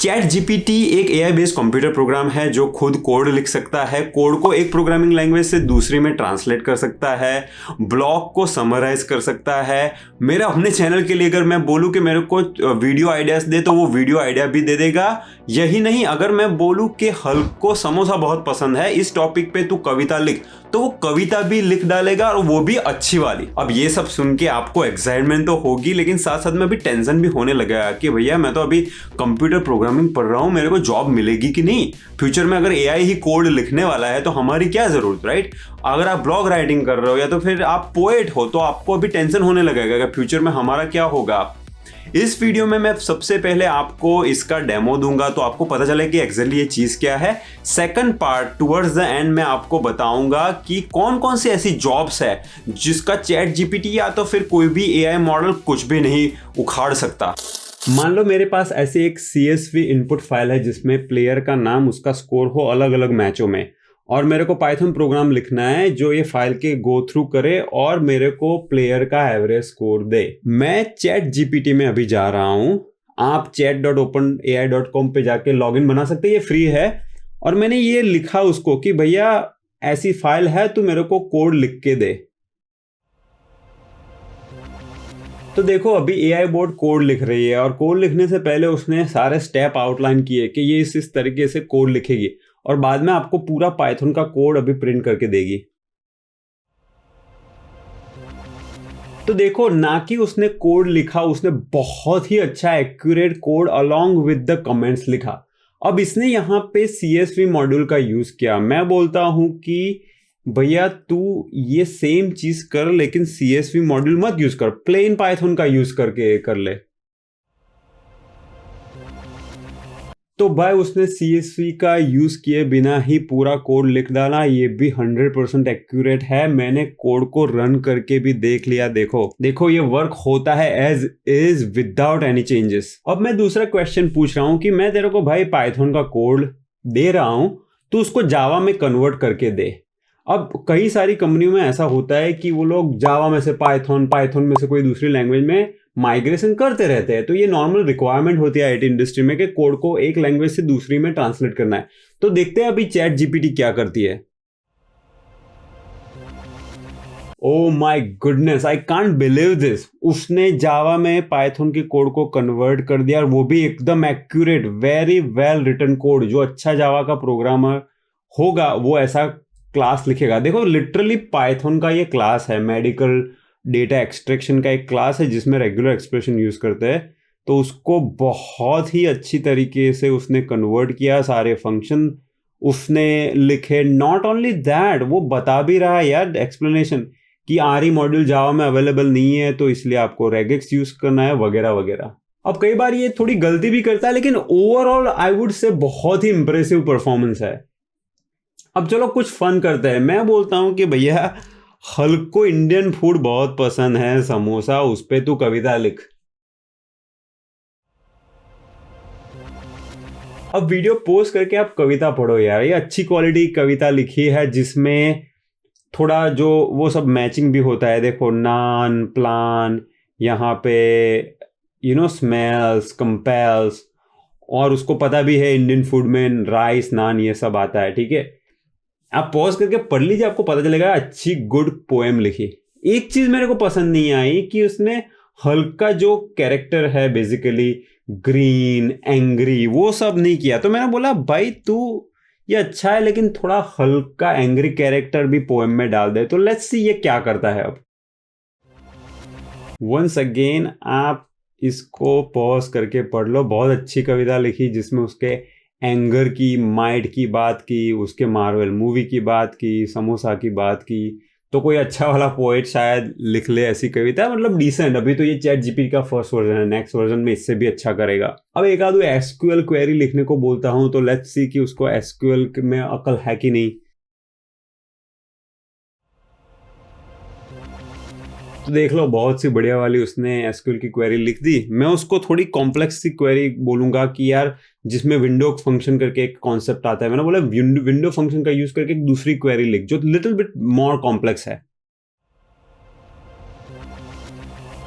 Chat GPT एक AI based computer program है जो खुद कोड लिख सकता है, कोड को एक प्रोग्रामिंग लैंग्वेज से दूसरी में ट्रांसलेट कर सकता है, ब्लॉग को समराइज कर सकता है। मेरा अपने चैनल के लिए अगर मैं बोलूं कि मेरे को वीडियो आइडियाज दे तो वो वीडियो आइडिया भी दे देगा। यही नहीं, अगर मैं बोलूं कि हल्क को समोसा बहुत पसंद है, इस टॉपिक पे तू कविता लिख, तो वो कविता भी लिख डालेगा और वो भी अच्छी वाली। अब ये सब सुन के आपको एक्साइटमेंट तो होगी, लेकिन साथ साथ में अभी टेंशन भी होने लगा कि भैया मैं तो अभी कंप्यूटर प्रोग्रामिंग पढ़ रहा हूँ, मेरे को जॉब मिलेगी कि नहीं। फ्यूचर में अगर एआई ही कोड लिखने वाला है तो हमारी क्या जरूरत, राइट। अगर आप ब्लॉग राइटिंग कर रहे हो या तो फिर आप पोएट हो तो आपको अभी टेंशन होने लगेगा कि फ्यूचर में हमारा क्या होगा। इस वीडियो में मैं सबसे पहले आपको इसका डेमो दूंगा तो आपको पता चले कि एक्जेक्टली ये चीज क्या है। Second part towards the end में आपको बताऊंगा कि कौन कौन सी ऐसी जॉब्स है जिसका चैट जीपीटी या तो फिर कोई भी एआई मॉडल कुछ भी नहीं उखाड़ सकता। मान लो मेरे पास ऐसी एक CSV इनपुट फाइल है जिसमें प्लेयर का नाम, उसका स्कोर हो अलग अलग मैचों में, और मेरे को पाइथन प्रोग्राम लिखना है जो ये फाइल के गो थ्रू करे और मेरे को प्लेयर का एवरेज स्कोर दे। मैं चैट जीपीटी में अभी जा रहा हूं, आप chat.openai.com पे जाके लॉगिन बना सकते हैं, ये फ्री है। और मैंने ये लिखा उसको कि भैया ऐसी फाइल है, तू मेरे को कोड लिख के दे। तो देखो अभी एआई बोर्ड कोड लिख रही है और कोड लिखने से पहले उसने सारे स्टेप आउटलाइन किए कि ये इस तरीके से कोड लिखेगी और बाद में आपको पूरा पाइथन का कोड अभी प्रिंट करके देगी। तो देखो ना कि उसने कोड लिखा, उसने बहुत ही अच्छा accurate code along with the comments लिखा। अब इसने यहाँ पे CSV मॉड्यूल का यूज किया। मैं बोलता हूं कि भैया तू ये सेम चीज कर, लेकिन CSV मॉड्यूल मत यूज कर, प्लेन पाइथन का यूज करके कर ले। तो भाई उसने CSV का यूज किए बिना ही पूरा कोड लिख डाला। ये भी 100% एक्यूरेट है। मैंने कोड को रन करके भी देख लिया। देखो ये वर्क होता है as is without any changes. अब मैं दूसरा क्वेश्चन पूछ रहा हूं कि मैं तेरे को भाई पाइथन का कोड दे रहा हूं, तो उसको जावा में कन्वर्ट करके दे। अब कई सारी कंपनियों में ऐसा होता है कि वो लोग जावा में से पाइथन में से कोई दूसरी लैंग्वेज में माइग्रेशन करते रहते हैं। तो ये नॉर्मल रिक्वायरमेंट होती है आईटी इंडस्ट्री में कि कोड को एक लैंग्वेज से दूसरी में ट्रांसलेट करना है। तो देखते हैं अभी चैट जीपीटी क्या करती है। Oh my goodness, I can't believe this. उसने जावा में पाइथन के कोड को कन्वर्ट कर दिया और वो भी एकदम accurate, very well written code. जो अच्छा जावा का प्रोग्रामर होगा वो ऐसा क्लास लिखेगा। देखो लिटरली पाइथन का ये क्लास है, मेडिकल डेटा एक्सट्रैक्शन का एक क्लास है जिसमें रेगुलर एक्सप्रेशन यूज करते हैं। तो उसको बहुत ही अच्छी तरीके से उसने कन्वर्ट किया, सारे फंक्शन उसने लिखे। नॉट ओनली दैट, वो बता भी रहा है यार एक्सप्लेनेशन कि आरई मॉड्यूल जावा में अवेलेबल नहीं है तो इसलिए आपको रेगेक्स यूज करना है वगैरह वगैरह। अब कई बार ये थोड़ी गलती भी करता है, लेकिन ओवरऑल आई वुड से बहुत ही इंप्रेसिव परफॉर्मेंस है। अब चलो कुछ फन करते हैं। मैं बोलता हूं कि भैया हल्क को इंडियन फूड बहुत पसंद है, समोसा, उस पे तू कविता लिख। अब वीडियो पोस्ट करके आप कविता पढ़ो यार। ये अच्छी क्वालिटी कविता लिखी है जिसमें थोड़ा जो वो सब मैचिंग भी होता है। देखो नान, प्लान, यहाँ पे स्मेल्स, कंपेल्स, और उसको पता भी है इंडियन फूड में राइस, नान ये सब आता है। ठीक है, आप पॉज करके पढ़ लीजिए, आपको पता चलेगा अच्छी गुड पोएम लिखी। एक चीज मेरे को पसंद नहीं आई कि उसने हल्क का जो कैरेक्टर है बेसिकली ग्रीन, एंग्री, वो सब नहीं किया। तो मैंने बोला भाई तू ये अच्छा है लेकिन थोड़ा हल्क का एंग्री कैरेक्टर भी पोएम में डाल दे। तो लेट्स सी ये क्या करता है। अब वंस अगेन आप इसको पॉज करके पढ़ लो। बहुत अच्छी कविता लिखी जिसमें उसके एंगर की, माइट की बात की, उसके मार्वल मूवी की बात की, समोसा की बात की। तो कोई अच्छा वाला पोएट शायद लिख ले ऐसी कविता, मतलब डिसेंट। अभी तो ये चैट जीपीटी का फर्स्ट वर्जन है, नेक्स्ट वर्जन में इससे भी अच्छा करेगा। अब एक आधो एसक्यूएल क्वेरी लिखने को बोलता हूं तो लेट्स सी कि उसको एसक्यूएल में अकल है कि नहीं। तो देख लो बहुत सी बढ़िया वाली उसने एसक्यूएल की क्वेरी लिख दी। मैं उसको थोड़ी कॉम्प्लेक्स सी क्वेरी बोलूंगा कि यार जिसमें विंडो फंक्शन करके एक कॉन्सेप्ट आता है। मैंने बोला विंडो फंक्शन का यूज करके एक दूसरी क्वेरी लिख जो लिटिल बिट मोर कॉम्प्लेक्स है।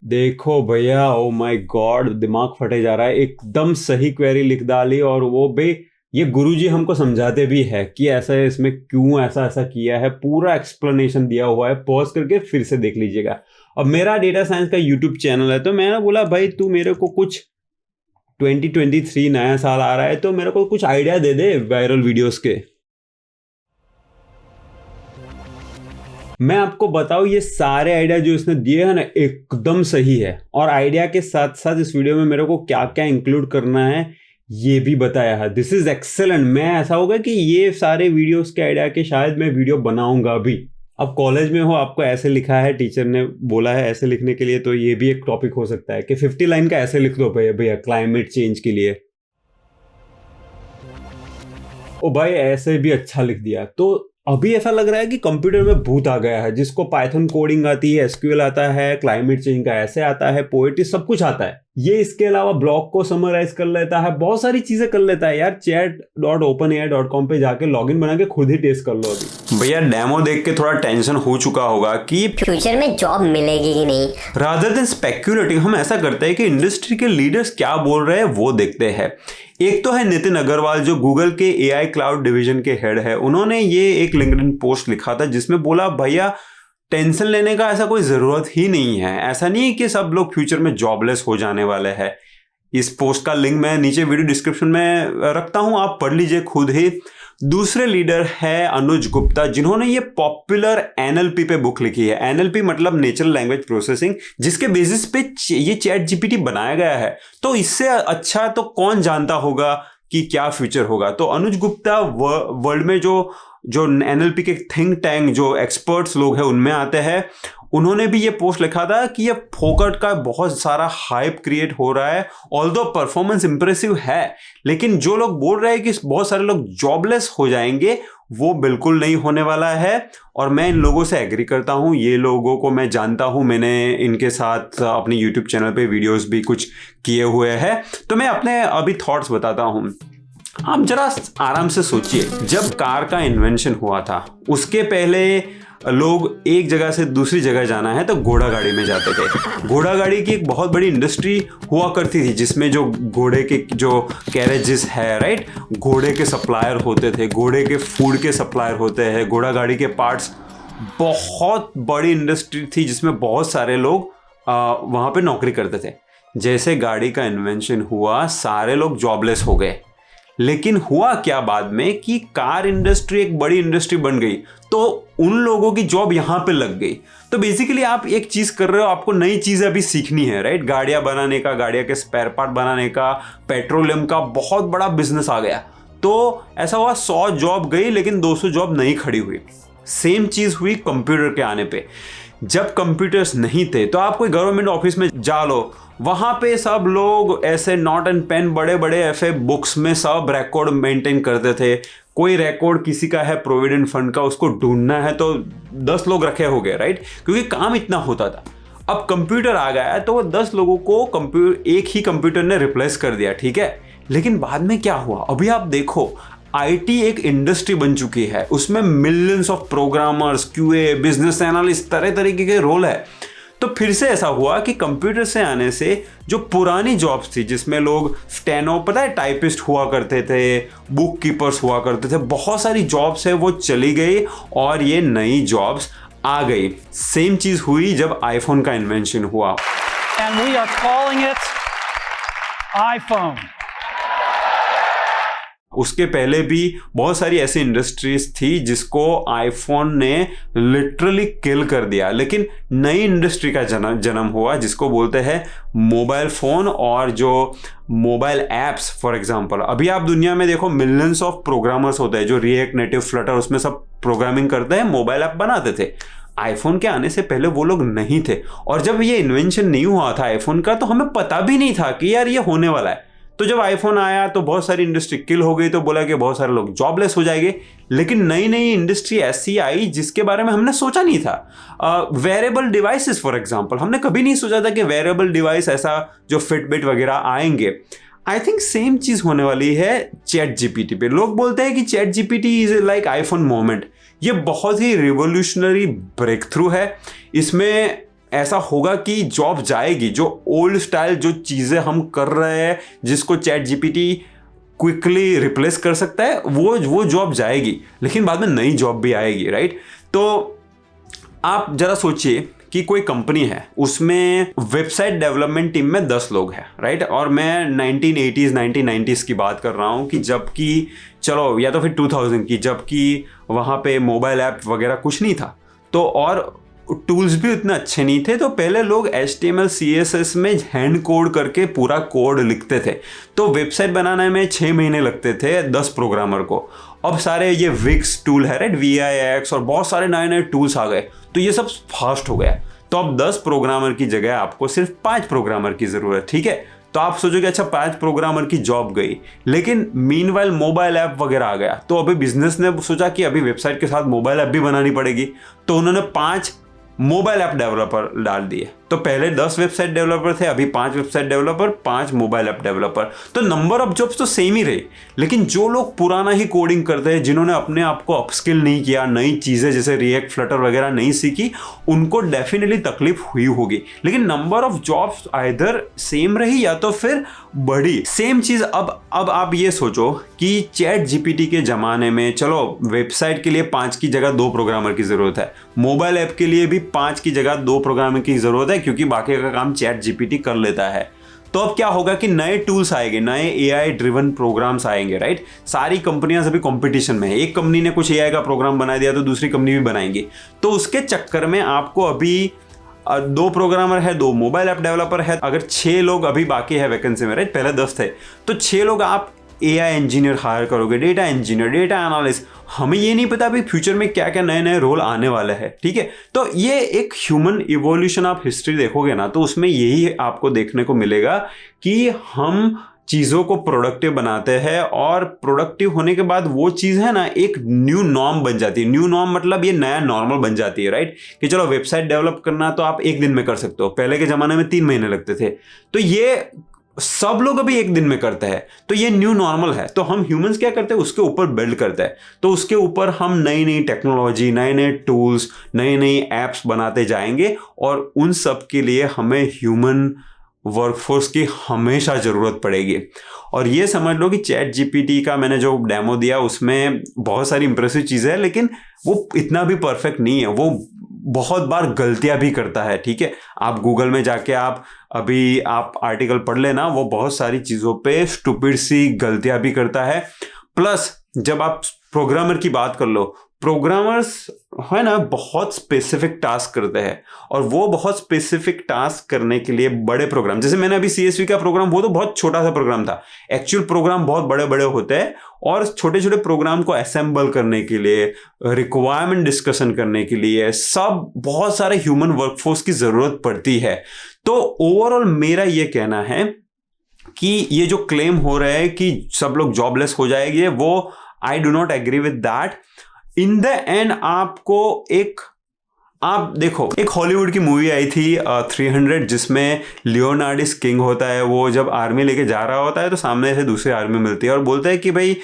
देखो भैया, ओ माय गॉड, दिमाग फटे जा रहा है। एकदम सही क्वेरी लिख डाली, और वो भाई ये गुरुजी हमको समझाते भी है कि ऐसा है, इसमें क्यों ऐसा ऐसा किया है, पूरा एक्सप्लेनेशन दिया हुआ है। पॉज करके फिर से देख लीजिएगा। अब मेरा डेटा साइंस का यूट्यूब चैनल है, तो मैंने बोला भाई तू मेरे को कुछ 2023 नया साल आ रहा है, तो मेरे को कुछ आइडिया दे दे वायरल वीडियोस के। मैं आपको बताऊं, ये सारे आइडिया जो इसने दिए हैं ना, एकदम सही है। और आइडिया के साथ साथ इस वीडियो में मेरे को क्या क्या इंक्लूड करना है ये भी बताया है। This is excellent. मैं ऐसा होगा कि ये सारे वीडियोस के आइडिया के शायद मैं वीडियो बनाऊंगा भी। अब कॉलेज में हो, आपको ऐसे लिखा है, टीचर ने बोला है ऐसे लिखने के लिए, तो ये भी एक टॉपिक हो सकता है कि 50 लाइन का ऐसे लिख दो भैया क्लाइमेट चेंज के लिए। ओ भाई ऐसे भी अच्छा लिख दिया। तो अभी ऐसा लग रहा है कि कंप्यूटर में भूत आ गया है। जिसको पाइथन कोडिंग आती है, एसक्यूएल आता है, क्लाइमेट चेंज का ऐसे आता है, पोएट्री, सब कुछ आता है। ये इसके अलावा ब्लॉग को समराइज कर लेता है, बहुत सारी चीजें कर लेता है यार। chat.openai.com पे जाके लॉगिन बना के खुद ही टेस्ट कर लो। अभी भैया डेमो देख के थोड़ा टेंशन हो चुका होगा कि फ्यूचर में जॉब मिलेगी कि नहीं। रादर देन स्पेक्यूलेटिंग, हम ऐसा करते हैं कि इंडस्ट्री के लीडर्स क्या बोल रहे हैं वो देखते हैं। एक तो है नितिन अग्रवाल, जो गूगल के एआई क्लाउड डिवीजन के हेड है। उन्होंने ये एक लिंक्डइन पोस्ट लिखा था जिसमें बोला भैया टेंशन लेने का ऐसा कोई जरूरत ही नहीं है। ऐसा नहीं है कि सब लोग फ्यूचर में जॉबलेस हो जाने वाले हैं। इस पोस्ट का लिंक मैं नीचे वीडियो डिस्क्रिप्शन में रखता हूं, आप पढ़ लीजिए खुद ही। दूसरे लीडर है अनुज गुप्ता, जिन्होंने ये पॉपुलर एनएलपी पे बुक लिखी है। एनएलपी मतलब नेचुरल लैंग्वेज प्रोसेसिंग, जिसके बेसिस पे ये चैट जीपीटी बनाया गया है। तो इससे अच्छा तो कौन जानता होगा कि क्या फ्यूचर होगा। तो अनुज गुप्ता वर्ल्ड में जो एनएलपी के थिंक टैंक, जो एक्सपर्ट्स लोग हैं, उनमें आते हैं। उन्होंने भी ये पोस्ट लिखा था कि ये फोकट का बहुत सारा हाइप क्रिएट हो रहा है। ऑल्दो परफॉर्मेंस इंप्रेसिव है, लेकिन जो लोग बोल रहे हैं कि बहुत सारे लोग जॉबलेस हो जाएंगे, वो बिल्कुल नहीं होने वाला है। और मैं इन लोगों से एग्री करता हूं। ये लोगों को मैं जानता हूं, मैंने इनके साथ अपनी यूट्यूब चैनल पे वीडियोस भी कुछ किए हुए हैं। तो मैं अपने अभी थॉट्स बताता हूं। आप जरा आराम से सोचिए, जब कार का इन्वेंशन हुआ था उसके पहले लोग एक जगह से दूसरी जगह जाना है तो घोड़ा गाड़ी में जाते थे। घोड़ा गाड़ी की एक बहुत बड़ी इंडस्ट्री हुआ करती थी, जिसमें जो घोड़े के जो कैरेजेस है, राइट, घोड़े के सप्लायर होते थे, घोड़े के फूड के सप्लायर होते हैं, घोड़ा गाड़ी के पार्ट्स। बहुत बड़ी इंडस्ट्री थी जिसमें बहुत सारे लोग वहाँ पे नौकरी करते थे। जैसे गाड़ी का इन्वेंशन हुआ, सारे लोग जॉबलेस हो गए। लेकिन हुआ क्या बाद में कि कार इंडस्ट्री एक बड़ी इंडस्ट्री बन गई, तो उन लोगों की जॉब यहां पे लग गई। तो बेसिकली आप एक चीज कर रहे हो, आपको नई चीजें अभी सीखनी है, राइट। गाड़ियां बनाने का, गाड़ियां के स्पेयर पार्ट बनाने का, पेट्रोलियम का बहुत बड़ा बिजनेस आ गया। तो ऐसा हुआ 100 जॉब गई लेकिन 200 जॉब नहीं खड़ी हुई। सेम चीज हुई कंप्यूटर के आने पे। जब कंप्यूटर्स नहीं थे तो आप कोई गवर्नमेंट ऑफिस में जा लो, वहां पे सब लोग ऐसे नोट एंड पेन, बड़े बड़े ऐसे बुक्स में सब रिकॉर्ड मेंटेन करते थे। कोई रिकॉर्ड किसी का है प्रोविडेंट फंड का, उसको ढूंढना है तो 10 लोग रखे हो गए, राइट, क्योंकि काम इतना होता था। अब कंप्यूटर आ गया है तो 10 लोगों को एक ही कंप्यूटर ने रिप्लेस कर दिया, ठीक है। लेकिन बाद में क्या हुआ, अभी आप देखो, आईटी एक इंडस्ट्री बन चुकी है। उसमें millions of programmers, QA, business analyst, तरह तरीके के रोल है। तो फिर से ऐसा हुआ कि कंप्यूटर से आने से जो पुरानी जॉब्स थी, जिसमें लोग स्टेनो, पता है, टाइपिस्ट हुआ करते थे, बुक कीपर्स हुआ करते थे, बहुत सारी जॉब्स है वो चली गई और ये नई जॉब्स आ गई। सेम चीज हुई जब आईफोन का इन्वेंशन हुआ। And we are calling it iPhone. उसके पहले भी बहुत सारी ऐसी इंडस्ट्रीज थी जिसको आईफोन ने लिटरली किल कर दिया। लेकिन नई इंडस्ट्री का जन्म हुआ जिसको बोलते हैं मोबाइल फोन और जो मोबाइल एप्स। फॉर एग्जांपल, अभी आप दुनिया में देखो, मिलियंस ऑफ प्रोग्रामर्स होते हैं जो रिएक्ट, नेटिव, फ्लटर, उसमें सब प्रोग्रामिंग करते हैं, मोबाइल ऐप बनाते थे। आईफोन के आने से पहले वो लोग नहीं थे। और जब ये इन्वेंशन नहीं हुआ था आईफोन का, तो हमें पता भी नहीं था कि यार ये होने वाला है। तो जब आईफोन आया तो बहुत सारी इंडस्ट्री किल हो गई, तो बोला कि बहुत सारे लोग जॉबलेस हो जाएंगे। लेकिन नई नई इंडस्ट्री ऐसी आई जिसके बारे में हमने सोचा नहीं था। वेरेबल डिवाइसेस फॉर एग्जांपल, हमने कभी नहीं सोचा था कि वेरेबल डिवाइस ऐसा जो फिटबिट वगैरह आएंगे। आई थिंक सेम चीज होने वाली है चैट जीपीटी पे। लोग बोलते हैं कि chat GPT is like iPhone moment. ये बहुत ही रिवोल्यूशनरी ब्रेक थ्रू है। इसमें ऐसा होगा कि जॉब जाएगी, जो ओल्ड स्टाइल जो चीज़ें हम कर रहे हैं जिसको चैट जीपीटी क्विकली रिप्लेस कर सकता है, वो जॉब जाएगी, लेकिन बाद में नई जॉब भी आएगी, राइट। तो आप जरा सोचिए कि कोई कंपनी है, उसमें वेबसाइट डेवलपमेंट टीम में 10 लोग हैं, राइट। और मैं 1980s 1990s की बात कर रहा हूँ कि जबकि चलो, या तो फिर 2000 की, जबकि वहाँ पे मोबाइल ऐप वगैरह कुछ नहीं था, तो और टूल्स भी उतने अच्छे नहीं थे। तो पहले लोग HTML CSS में हैंड कोड करके पूरा कोड लिखते थे। तो वेबसाइट बनाने में 6 महीने लगते थे 10 प्रोग्रामर को। अब सारे ये विक्स टूल है, राइट, VIX और बहुत सारे नए नए टूल्स आ गए, तो ये सब फास्ट हो गया। तो अब 10 प्रोग्रामर की जगह आपको सिर्फ 5 प्रोग्रामर की ज़रूरत, ठीक है। तो आप सोचोगे अच्छा 5 प्रोग्रामर की जॉब गई, लेकिन मीनवाइल मोबाइल ऐप वगैरह आ गया। तो अभी बिजनेस ने सोचा कि अभी वेबसाइट के साथ मोबाइल ऐप भी बनानी पड़ेगी, तो उन्होंने 5 मोबाइल ऐप डेवलपर डाल दिए। तो पहले 10 वेबसाइट डेवलपर थे, अभी 5 website developer, 5 mobile app developer. तो नंबर ऑफ जॉब्स तो सेम ही रही, लेकिन जो लोग पुराना ही कोडिंग करते हैं, जिन्होंने अपने आप को अपस्किल नहीं किया, नई चीज़ें जैसे रिएक्ट फ्लटर वगैरह नहीं सीखी, उनको डेफिनेटली तकलीफ हुई होगी। लेकिन number of jobs either same रही या तो फिर बढ़ी। सेम चीज़ अब आप ये सोचो कि चैट जीपीटी के ज़माने में चलो वेबसाइट के लिए 5 की जगह 2 प्रोग्रामर की ज़रूरत है, मोबाइल ऐप के लिए भी 5 की जगह 2 प्रोग्रामर की ज़रूरत है, क्योंकि बाकी का काम चैट जीपीटी कर लेता है। तो अब क्या होगा कि नए टूल्स आएंगे, नए AI ड्रिवन प्रोग्राम्स आएंगे, राइट। सारी कंपनियां अभी कंपटीशन में है, एक कंपनी ने कुछ AI का प्रोग्राम बना दिया तो दूसरी कंपनी भी बनाएंगी। तो उसके चक्कर में आपको अभी 2 प्रोग्रामर है, 2 मोबाइल ऐप डेवलपर है, अगर 6 लोग अभी बाकी है वैकेंसी में, राइट, पहले 10 थे, तो 6 लोग आप AI इंजीनियर हायर करोगे, डेटा इंजीनियर, डेटा एनालिस्ट। हमें ये नहीं पता अभी फ्यूचर में क्या क्या नए नए रोल आने वाले हैं, ठीक है। तो ये एक ह्यूमन इवोल्यूशन आप हिस्ट्री देखोगे ना, तो उसमें यही आपको देखने को मिलेगा कि हम चीज़ों को प्रोडक्टिव बनाते हैं, और प्रोडक्टिव होने के बाद वो चीज़ है ना एक न्यू नॉर्म बन जाती है। न्यू नॉर्म मतलब ये नया नॉर्मल बन जाती है, राइट। कि चलो वेबसाइट डेवलप करना तो आप 1 दिन में कर सकते हो, पहले के ज़माने में 3 महीने लगते थे। तो ये सब लोग अभी 1 दिन में करते हैं, तो ये न्यू नॉर्मल है। तो हम ह्यूमंस क्या करते हैं, उसके ऊपर बिल्ड करते हैं। तो उसके ऊपर हम नई नई टेक्नोलॉजी, नए नए टूल्स, नई नई ऐप्स बनाते जाएंगे, और उन सब के लिए हमें ह्यूमन वर्कफोर्स की हमेशा ज़रूरत पड़ेगी। और ये समझ लो कि चैट जीपीटी का मैंने जो डेमो दिया उसमें बहुत सारी इंप्रेसिव चीज़ें हैं, लेकिन वो इतना भी परफेक्ट नहीं है, वो बहुत बार गलतियां भी करता है, ठीक है। आप गूगल में जाके आप आर्टिकल पढ़ लेना, वो बहुत सारी चीज़ों पे स्टूपिड सी गलतियां भी करता है। प्लस जब आप प्रोग्रामर की बात कर लो, प्रोग्रामर्स है ना बहुत स्पेसिफिक टास्क करते हैं, और वो बहुत स्पेसिफिक टास्क करने के लिए बड़े प्रोग्राम, जैसे मैंने अभी CSV का प्रोग्राम, वो तो बहुत छोटा सा प्रोग्राम था। एक्चुअल प्रोग्राम बहुत बड़े बड़े होते हैं, और छोटे छोटे प्रोग्राम को असेंबल करने के लिए, रिक्वायरमेंट डिस्कशन करने के लिए सब बहुत सारे ह्यूमन वर्कफोर्स की ज़रूरत पड़ती है। तो ओवरऑल मेरा ये कहना है कि ये जो क्लेम हो रहा है कि सब लोग जॉबलेस हो जाएंगे, वो I do not agree with that. In the end आप देखो, एक हॉलीवुड की मूवी आई थी 300, जिसमें लियोनार्डो किंग होता है। वो जब आर्मी लेके जा रहा होता है तो सामने से दूसरी आर्मी मिलती है और बोलता है कि भाई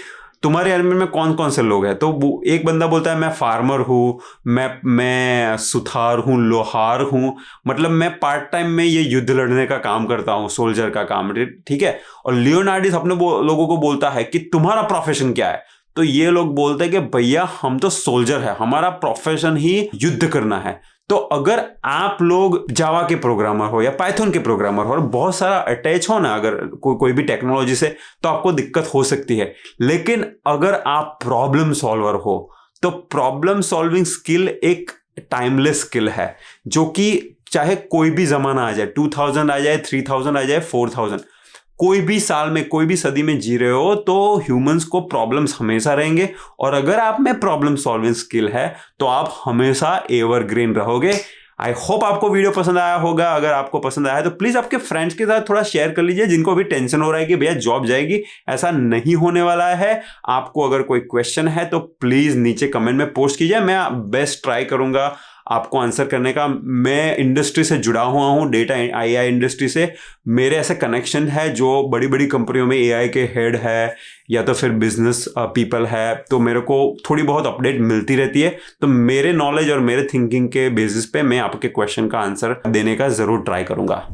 तुम्हारी आर्मी में कौन कौन से लोग हैं। तो एक बंदा बोलता है मैं फार्मर हूँ, मैं सुथार हूँ, लोहार हूँ, मतलब मैं पार्ट टाइम में ये युद्ध लड़ने का काम करता हूँ, सोल्जर का काम, ठीक है। और लियोनार्डो अपने लोगों को बोलता है कि तुम्हारा प्रोफेशन क्या है। तो ये लोग बोलते हैं कि भैया हम तो सोल्जर है, हमारा प्रोफेशन ही युद्ध करना है। तो अगर आप लोग जावा के प्रोग्रामर हो या पाइथन के प्रोग्रामर हो और बहुत सारा अटैच हो ना अगर कोई भी टेक्नोलॉजी से, तो आपको दिक्कत हो सकती है। लेकिन अगर आप प्रॉब्लम सॉल्वर हो तो प्रॉब्लम सॉल्विंग स्किल एक टाइमलेस स्किल है, जो कि चाहे कोई भी जमाना आ जाए, 2000 आ जाए, 3000 आ जाए, 4000, कोई भी साल में, कोई भी सदी में जी रहे हो, तो ह्यूमंस को प्रॉब्लम्स हमेशा रहेंगे। और अगर आप में प्रॉब्लम सॉल्विंग स्किल है तो आप हमेशा एवरग्रीन रहोगे। आई होप आपको वीडियो पसंद आया होगा। अगर आपको पसंद आया तो प्लीज़ आपके फ्रेंड्स के साथ थोड़ा शेयर कर लीजिए, जिनको भी टेंशन हो रहा है कि भैया जॉब जाएगी। ऐसा नहीं होने वाला है। आपको अगर कोई क्वेश्चन है तो प्लीज़ नीचे कमेंट में पोस्ट कीजिए, मैं बेस्ट ट्राई करूंगा आपको आंसर करने का। मैं इंडस्ट्री से जुड़ा हुआ हूँ, डेटा AI इंडस्ट्री से। मेरे ऐसे कनेक्शन है जो बड़ी बड़ी कंपनियों में AI के हेड है या तो फिर बिजनेस पीपल है, तो मेरे को थोड़ी बहुत अपडेट मिलती रहती है। तो मेरे नॉलेज और मेरे थिंकिंग के बेसिस पे मैं आपके क्वेश्चन का आंसर देने का ज़रूर ट्राई करूँगा।